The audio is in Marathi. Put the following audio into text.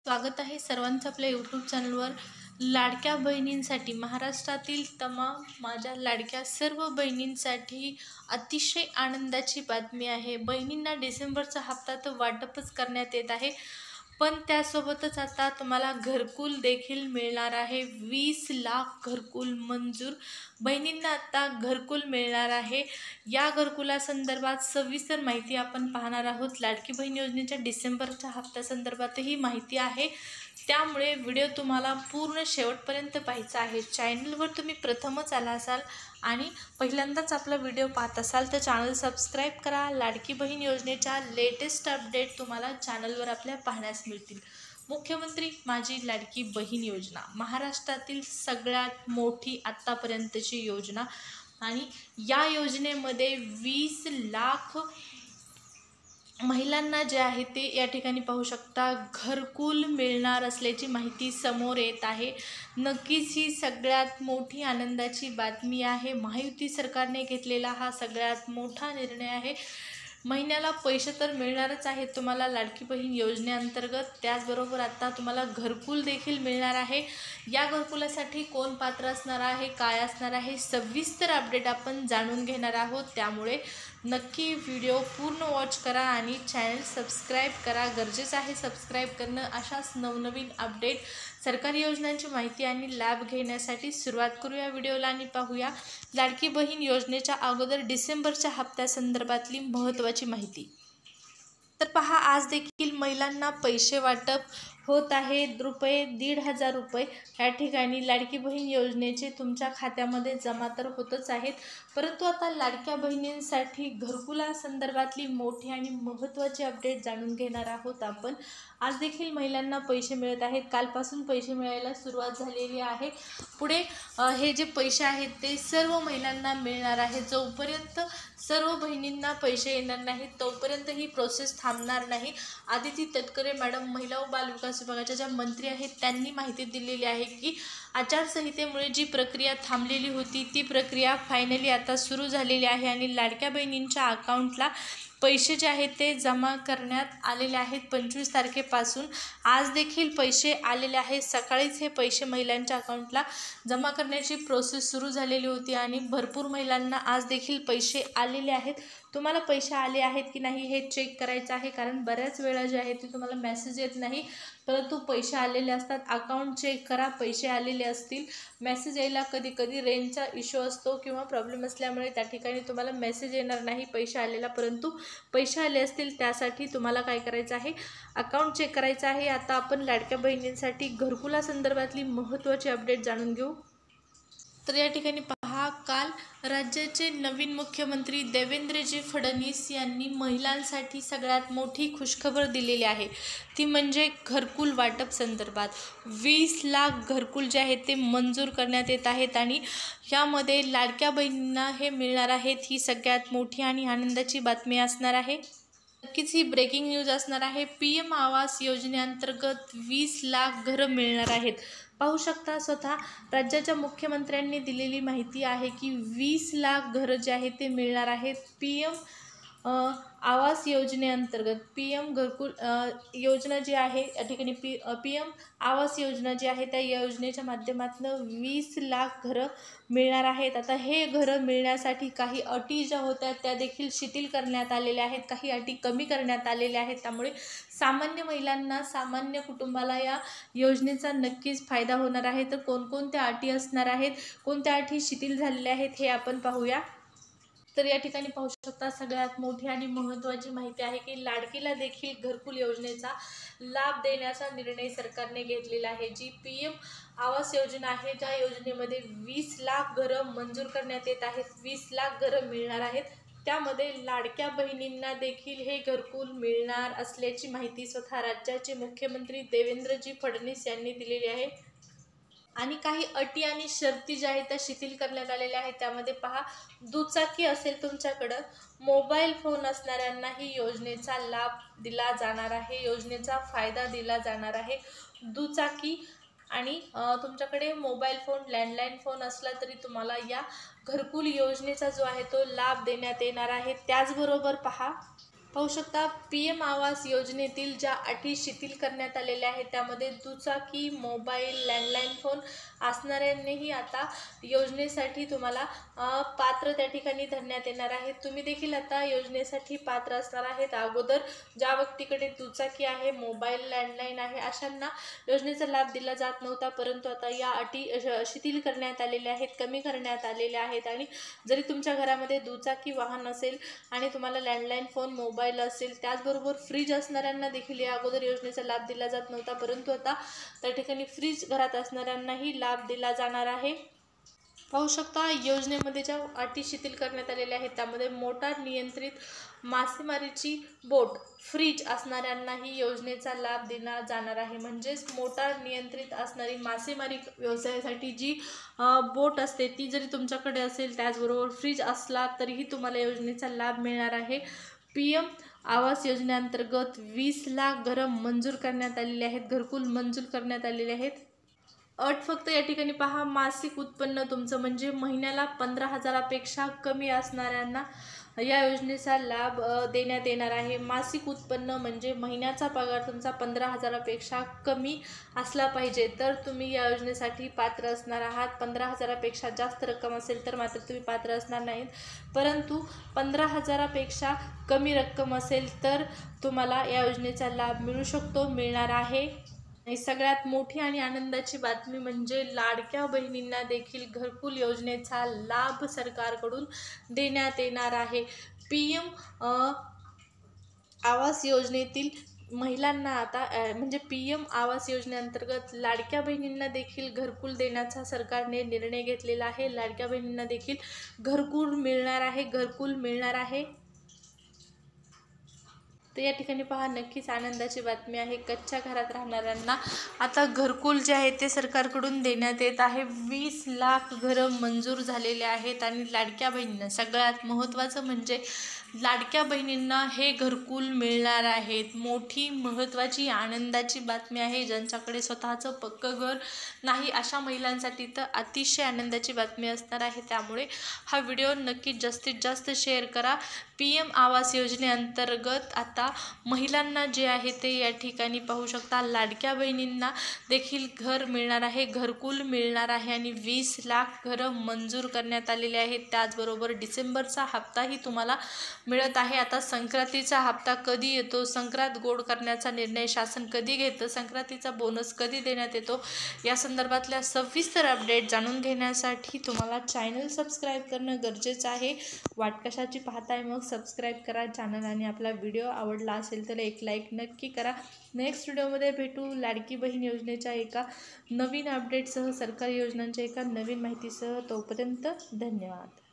स्वागत आहे सर्वांचं आपल्या यूट्यूब चॅनलवर। लाडक्या बहिणींसाठी महाराष्ट्रातील तमाम माझ्या लाडक्या सर्व बहिणींसाठी अतिशय आनंदाची बातमी आहे। बहिणींना डिसेंबरचा हप्ता तर वाटपच करण्यात येत आहे, पण त्यासोबतच आता तुम्हाला घरकुल देखील मिळणार आहे। 20 लाख घरकुल मंजूर। बहिणींना आता घरकुल मिळणार आहे। या घरकुलासंदर्भात सविस्तर माहिती आपण पाहणार आहोत। लाडकी बहीण योजनेच्या डिसेंबरच्या हप्त्यासंदर्भातही माहिती आहे, त्यामुळे व्हिडिओ तुम्हाला पूर्ण शेवटपर्यंत पाहायचा आहे। चॅनलवर तुम्ही प्रथमच आला असाल आणि पहिल्यांदाच आपला व्हिडिओ पाहत असाल तर चॅनल सबस्क्राईब करा। लाडकी बहीण योजनेच्या लेटेस्ट अपडेट तुम्हाला चॅनलवर आपल्या पाहण्यास मिळतील। मुख्यमंत्री माझी लाडकी बहीण योजना महाराष्ट्रातील सगळ्यात मोठी आत्तापर्यंतची योजना आणि या योजनेमध्ये 20 लाख महिलांना जे आहे ते या ठिकाणी पाहू शकता घरकुल मिळणार असल्याची माहिती समोर येत आहे। नक्कीच ही सगळ्यात मोठी आनंदाची बातमी आहे। महायुती सरकारने घेतलेला हा सगळ्यात मोठा निर्णय आहे। महिन्याला पैसे तर मिळणारच आहेत तुम्हाला लाडकी बहीण योजनेअंतर्गत, त्याचबरोबर आता तुम्हाला घरकुल देखील मिळणार आहे। या घरकुलासाठी कोण पात्र असणार आहे, काय असणार आहे, सविस्तर अपडेट आपण जाणून घेणार आहोत। त्यामुळे नक्की व्हिडिओ पूर्ण वॉच करा आणि चॅनल सबस्क्राईब करा। गरजेचं आहे सबस्क्राईब करणं। अशाच नवनवीन अपडेट सरकारी योजनांची माहिती आणि लाभ घेण्यासाठी सुरुवात करूया व्हिडिओला आणि पाहूया लाडकी बहीण योजनेच्या अगोदर डिसेंबरच्या हप्त्यासंदर्भातली महत्त्वाची माहिती। तर पहा, आज देखील महिलांना पैसे वाटप होत आहे। ₹1,500 या ठिकाणी लाडकी बहीण योजनेचे तुमच्या खात्यामध्ये जमा तर होतच आहेत, परंतु आता लाडक्या बहिणींसाठी घरकुलासंदर्भातली मोठी आणि महत्त्वाची अपडेट जाणून घेणार आहोत आपण। आज देखील महिलांना पैसे मिळत आहेत। कालपासून पैसे मिळायला सुरुवात झालेली आहे। पुढे हे जे पैसे आहेत ते सर्व महिलांना मिळणार आहे। जोपर्यंत सर्व बहिणींना पैसे येणार नाहीत तोपर्यंत ही प्रोसेस थांबणार नाही। आदिती तटकरे मॅडम महिला व बालविकास विभागाच्या ज्या मंत्री आहेत त्यांनी माहिती दिलेली आहे की आचारसंहितेमुळे जी प्रक्रिया थांबलेली होती ती प्रक्रिया फायनली आता सुरू झालेली आहे आणि लाडक्या बहिणींच्या अकाउंटला पैसे जे आहेत ते जमा करण्यात आलेले आहेत। 25 तारखेपासून आज देखील पैसे आलेले आहेत। सकाळीच हे पैसे महिलांच्या अकाउंटला जमा करण्याची प्रोसेस सुरू झालेली होती आणि भरपूर महिलांना आज देखील पैसे आलेले आहेत। तुम्हाला पैसे आले आहेत की नाही हे चेक करायचं आहे, कारण बऱ्याच वेळा जे आहे ते तुम्हाला मेसेज येत नाही, परंतु पैसे आलेले असतात। अकाउंट चेक करा, पैसे आलेले असतील। मेसेज यायला कधी कधी रेंजचा इश्यू असतो किंवा प्रॉब्लेम असल्यामुळे त्या ठिकाणी तुम्हाला मेसेज येणार नाही पैसे आलेला, परंतु पैसे आले असतील त्यासाठी तुम्हाला काय करायचं आहे, अकाउंट चेक करायचं आहे। आता आपण लाडक्या बहिणींसाठी घरकुलासंदर्भातली महत्त्वाची अपडेट जाणून घेऊ। तर या ठिकाणी पहा, काल राज्याचे नवीन मुख्यमंत्री देवेंद्रजी फडणवीस यांनी महिलांसाठी सगळ्यात मोठी खुशखबर दिलेली आहे, ती म्हणजे घरकुल वाटप संदर्भात 20 लाख घरकुल जे आहेत ते मंजूर करण्यात येत आहेत आणि यामध्ये लाडक्या बहिणींना हे मिळणार आहेत। ही सगळ्यात मोठी आणि आनंदाची बातमी असणार आहे। नक्कीच ही ब्रेकिंग न्यूज असणार आहे। PM आवास योजनेअंतर्गत 20 लाख घरं मिळणार आहेत। पाहू शकता, स्वतः राज्याच्या मुख्यमंत्र्यांनी दिलेली माहिती आहे की 20 लाख घरं जे आहेत ते मिळणार आहेत। PM आवास योजनेअंतर्गत PM घरकुल योजना जी आहे या ठिकाणी PM आवास योजना जी आहे त्या योजनेच्या माध्यमातून 20 लाख घरं मिळणार आहेत। आता हे घरं मिळण्यासाठी काही अटी ज्या होत्या त्या देखील शिथिल करण्यात आलेल्या आहेत, काही अटी कमी करण्यात आलेल्या आहेत। त्यामुळे सामान्य महिलांना, सामान्य कुटुंबाला या योजनेचा नक्कीच फायदा होणार आहे। तर कोणकोणत्या अटी असणार आहेत, कोणत्या अटी शिथिल झालेल्या आहेत हे आपण पाहूया। तर या ठिकाणी पाहू शकता, सगळ्यात मोठी आणि महत्त्वाची माहिती आहे की लाडकीला देखील घरकुल योजनेचा लाभ देण्याचा निर्णय सरकारने घेतलेला आहे। जी PM आवास योजना आहे, ज्या योजनेमध्ये 20 लाख घरं मंजूर करण्यात येत आहेत, 20 लाख घरं मिळणार आहेत, त्यामध्ये लाडक्या बहिणींना देखील हे घरकुल मिळणार असल्याची माहिती स्वतः राज्याचे मुख्यमंत्री देवेंद्रजी फडणवीस यांनी दिलेली आहे। आणि काही अटी आणि शर्ती ज्या आहेत त्या शिथिल करण्यात आलेल्या आहेत। त्यामध्ये पहा, दुचाकी असेल तुमच्याकडं, मोबाईल फोन असणाऱ्यांनाही योजनेचा लाभ दिला जाणार आहे, योजनेचा फायदा दिला जाणार आहे। दुचाकी आणि तुमच्याकडे मोबाईल फोन, लँडलाईन फोन असला तरी तुम्हाला या घरकुल योजनेचा जो आहे तो लाभ देण्यात येणार आहे। त्याचबरोबर पाहू शकता PM आवास योजनेतील ज्या अटी शिथिल करण्यात आलेल्या आहेत त्यामध्ये दुचाकी, मोबाईल, लँडलाईन फोन असणाऱ्यांनीही आता योजनेसाठी तुम्हाला पात्र त्या ठिकाणी धरण्यात येणार आहे। तुम्ही देखील आता योजनेसाठी पात्र असणार आहेत। अगोदर ज्या व्यक्तीकडे दुचाकी आहे, मोबाईल, लँडलाईन आहे अशांना योजनेचा लाभ दिला जात नव्हता, परंतु आता या अटी शिथिल करण्यात आलेल्या आहेत, कमी करण्यात आलेल्या आहेत। आणि जरी तुमच्या घरामध्ये दुचाकी वाहन असेल आणि तुम्हाला लँडलाईन फोन, मोबाईल असेल, त्याचबरोबर फ्रीज असणाऱ्यांना देखील या अगोदर योजनेचा लाभ दिला जात नव्हता, परंतु आता त्या ठिकाणी फ्रीज घरात असणाऱ्यांनाही लाभ दिला जाणार आहे। पाहू शकता योजनेमध्ये ज्या अटी शिथिल करण्यात आलेल्या आहेत त्यामध्ये मोटार नियंत्रित मासेमारीची बोट, फ्रीज असणाऱ्यांनाही योजनेचा लाभ दिला जाणार आहे। म्हणजेच मोटार नियंत्रित असणारी मासेमारी व्यवसायासाठी जी बोट असते ती जरी तुमच्याकडे असेल, त्याचबरोबर फ्रीज असला तरीही तुम्हाला योजनेचा लाभ मिळणार आहे। PM आवास योजनेअंतर्गत 20 लाख घरं मंजूर करण्यात आलेले आहेत, घरकुल मंजूर करण्यात आलेले आहेत। अट फक्त या ठिकाणी पहा, मासिक उत्पन्न तुमचं म्हणजे महिन्याला 15,000पेक्षा कमी असणाऱ्यांना या योजनेचा लाभ देण्यात येणार आहे। मासिक उत्पन्न म्हणजे महिन्याचा पगार तुमचा 15,000पेक्षा कमी असला पाहिजे तर तुम्ही या योजनेसाठी पात्र असणार आहात। 15,000पेक्षा जास्त रक्कम असेल तर मात्र तुम्ही पात्र असणार नाहीत, परंतु 15,000पेक्षा कमी रक्कम असेल तर तुम्हाला या योजनेचा लाभ मिळू शकतो, मिळणार आहे। आणि सगळ्यात मोठी आणि आनंदाची बातमी म्हणजे लाडक्या बहिणींना देखील घरकुल योजनेचा लाभ सरकारकडून देण्यात येणार आहे। PM आवास योजनेतील महिलांना आता म्हणजे PM आवास योजनेअंतर्गत लाडक्या बहिणींना देखील घरकुल देण्याचा सरकारने निर्णय घेतलेला आहे। लाडक्या बहिणींना देखील घरकुल मिळणार आहे, घरकुल मिळणार आहे। तर या ठिकाणी पहा, नक्कीच आनंदाची बातमी आहे। कच्च्या घरात राहणाऱ्यांना आता घरकुल जे आहे ते सरकारकडून देण्यात येत आहे। 20 लाख घरं मंजूर झालेले आहेत आणि लाडक्या बहिणींना सगळ्यात महत्त्वाचं म्हणजे लाडक्या बहिणींना हे घरकुल मिळणार आहेत। मोठी महत्त्वाची आनंदाची बातमी आहे। ज्यांच्याकडे स्वतःचं पक्कं घर नाही अशा महिलांसाठी तर अतिशय आनंदाची बातमी असणार आहे। त्यामुळे हा व्हिडिओ नक्कीच जास्तीत जास्त शेअर करा। PM आवास योजनेअंतर्गत आता महिलांना जे आहे ते या ठिकाणी पाहू शकता, लाडक्या बहिणींना देखील घर मिळणार आहे, घरकुल मिळणार आहे आणि 20 लाख घरं मंजूर करण्यात आलेले आहेत। त्याचबरोबर डिसेंबरचा हप्ताही तुम्हाला मिळत आहे। आता संक्रांतीचा हप्ता कधी येतो, संक्रांत गोड करण्याचा निर्णय शासन कधी घेतं, संक्रांतीचा बोनस कधी देण्यात येतो, या संदर्भातल्या सविस्तर अपडेट जाणून घेण्यासाठी तुम्हाला चॅनल सबस्क्राईब करणं गरजेचं आहे। वाट कशाची पाहताय, मग सबस्क्राईब करा चॅनल आणि आपला व्हिडिओ आवडला असेल तर एक लाईक नक्की करा। नेक्स्ट व्हिडिओमध्ये भेटू लाडकी बहीण योजनेच्या एका नवीन अपडेटसह, सरकारी योजनांच्या एका नवीन माहितीसह। तोपर्यंत धन्यवाद।